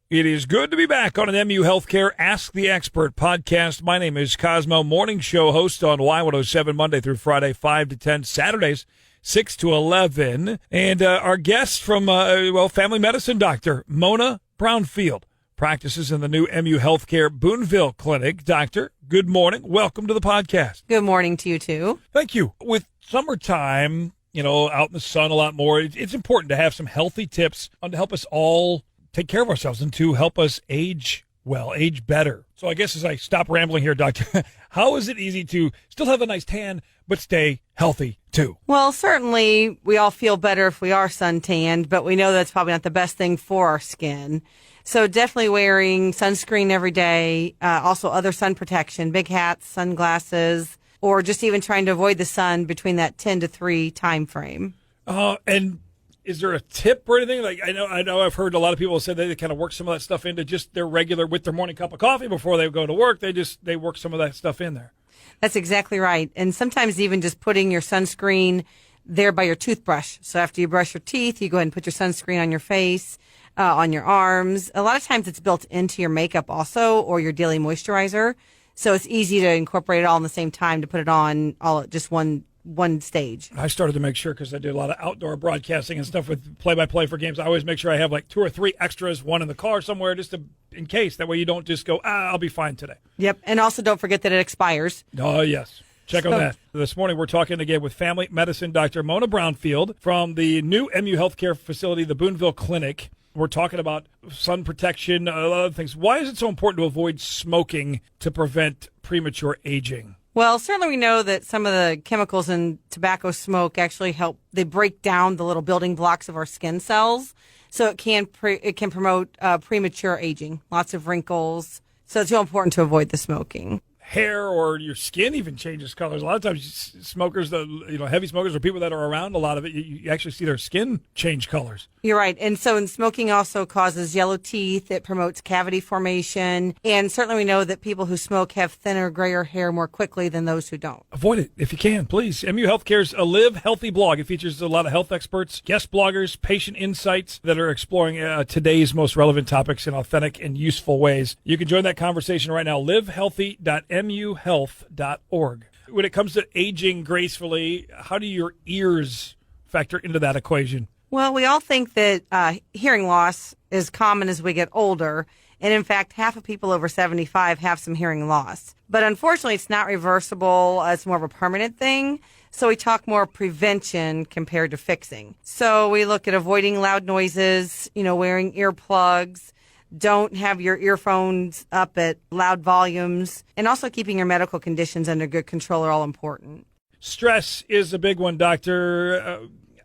It is good to be back on an MU Healthcare Ask the Expert podcast. My name is Cosmo, morning show host on Y107 Monday through Friday, 5 to 10, Saturdays, 6 to 11. And our guest from, family medicine doctor, Mona Brownfield, practices in the new MU Healthcare Boonville Clinic. Doctor, good morning. Welcome to the podcast. Good morning to you, too. Thank you. With summertime, out in the sun a lot more, it's important to have some healthy tips on to help us all take care of ourselves and to help us age well, age better. So I guess as I stop rambling here, Doctor, how is it easy to still have a nice tan but stay healthy too? Well, certainly we all feel better if we are suntanned, but we know that's probably not the best thing for our skin. So definitely wearing sunscreen every day, also other sun protection, big hats, sunglasses, or just even trying to avoid the sun between that 10 to 3 time frame. And is there a tip or anything? Like I know I've heard a lot of people say they kind of work some of that stuff into just their regular with their morning cup of coffee before they go to work. They work some of that stuff in there. That's exactly right. And sometimes even just putting your sunscreen there by your toothbrush. So after you brush your teeth, you go ahead and put your sunscreen on your face, on your arms. A lot of times it's built into your makeup also, or your daily moisturizer. So it's easy to incorporate it all in the same time to put it on all at just one stage. I started to make sure, because I did a lot of outdoor broadcasting and stuff with play-by-play for games. I always make sure I have like 2 or 3 extras, one in the car somewhere, just in case. That way you don't just go, I'll be fine today. Yep, and also don't forget that it expires. Oh, yes. Check on that. This morning we're talking again with family medicine Dr. Mona Brownfield from the new MU Healthcare facility, the Boonville Clinic. We're talking about sun protection, a lot of things. Why is it so important to avoid smoking to prevent premature aging? Well, certainly we know that some of the chemicals in tobacco smoke actually help. They break down the little building blocks of our skin cells, so it can promote premature aging, lots of wrinkles. So it's real important to avoid the smoking. Hair or your skin even changes colors. A lot of times smokers, heavy smokers or people that are around a lot of it, you actually see their skin change colors. You're right. And so smoking also causes yellow teeth. It promotes cavity formation. And certainly we know that people who smoke have thinner, grayer hair more quickly than those who don't. Avoid it if you can, please. MU Healthcare's A Live Healthy blog. It features a lot of health experts, guest bloggers, patient insights that are exploring today's most relevant topics in authentic and useful ways. You can join that conversation right now. livehealthy.muhealth.org. When it comes to aging gracefully, how do your ears factor into that equation? Well, we all think that hearing loss is common as we get older. And in fact, half of people over 75 have some hearing loss. But unfortunately, it's not reversible. It's more of a permanent thing. So we talk more prevention compared to fixing. So we look at avoiding loud noises, wearing earplugs. Don't have your earphones up at loud volumes. And also keeping your medical conditions under good control are all important. Stress is a big one, Doctor.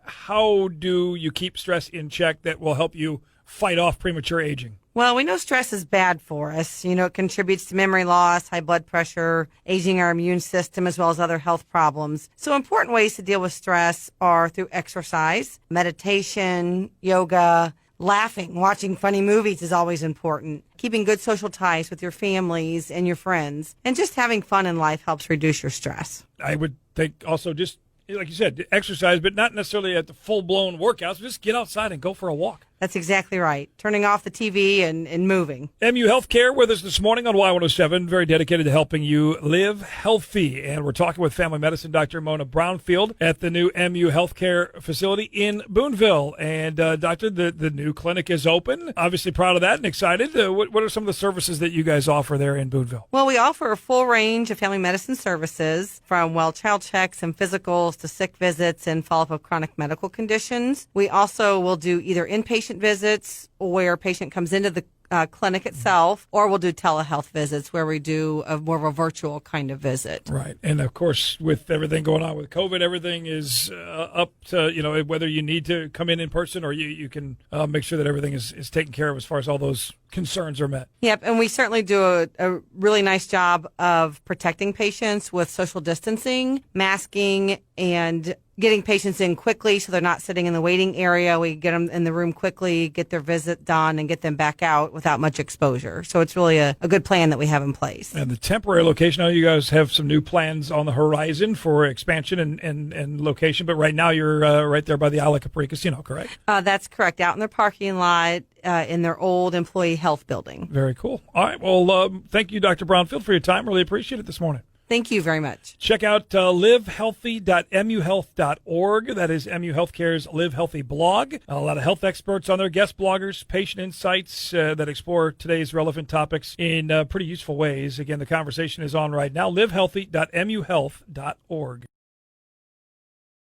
How do you keep stress in check that will help you fight off premature aging? Well, we know stress is bad for us. It contributes to memory loss, high blood pressure, aging our immune system, as well as other health problems. So important ways to deal with stress are through exercise, meditation, yoga. Laughing, watching funny movies is always important. Keeping good social ties with your families and your friends. And just having fun in life helps reduce your stress. I would think also just, like you said, exercise, but not necessarily at the full-blown workouts. Just get outside and go for a walk. That's exactly right. Turning off the TV and moving. MU Healthcare with us this morning on Y107, very dedicated to helping you live healthy. And we're talking with family medicine Dr. Mona Brownfield at the new MU Healthcare facility in Boonville. And Doctor, the new clinic is open. Obviously proud of that and excited. What are some of the services that you guys offer there in Boonville? Well, we offer a full range of family medicine services, from child checks and physicals to sick visits and follow-up of chronic medical conditions. We also will do either inpatient visits where a patient comes into the clinic itself, or we'll do telehealth visits where we do more of a virtual kind of visit. Right. And of course, with everything going on with COVID, everything is up to, whether you need to come in person or you can make sure that everything is taken care of as far as all those concerns are met. Yep. And we certainly do a really nice job of protecting patients with social distancing, masking, and getting patients in quickly so they're not sitting in the waiting area. We get them in the room quickly, get their visit done, and get them back out without much exposure. So it's really a good plan that we have in place. And the temporary location, I know you guys have some new plans on the horizon for expansion and location, but right now you're right there by the Isle of Capri Casino, correct? That's correct. Out in the parking lot. in their old employee health building. Very cool. All right. Well, thank you, Dr. Brownfield, for your time. Really appreciate it this morning. Thank you very much. Check out livehealthy.muhealth.org. That is MU Healthcare's Live Healthy blog. A lot of health experts on there, guest bloggers, patient insights that explore today's relevant topics in pretty useful ways. Again, the conversation is on right now, livehealthy.muhealth.org.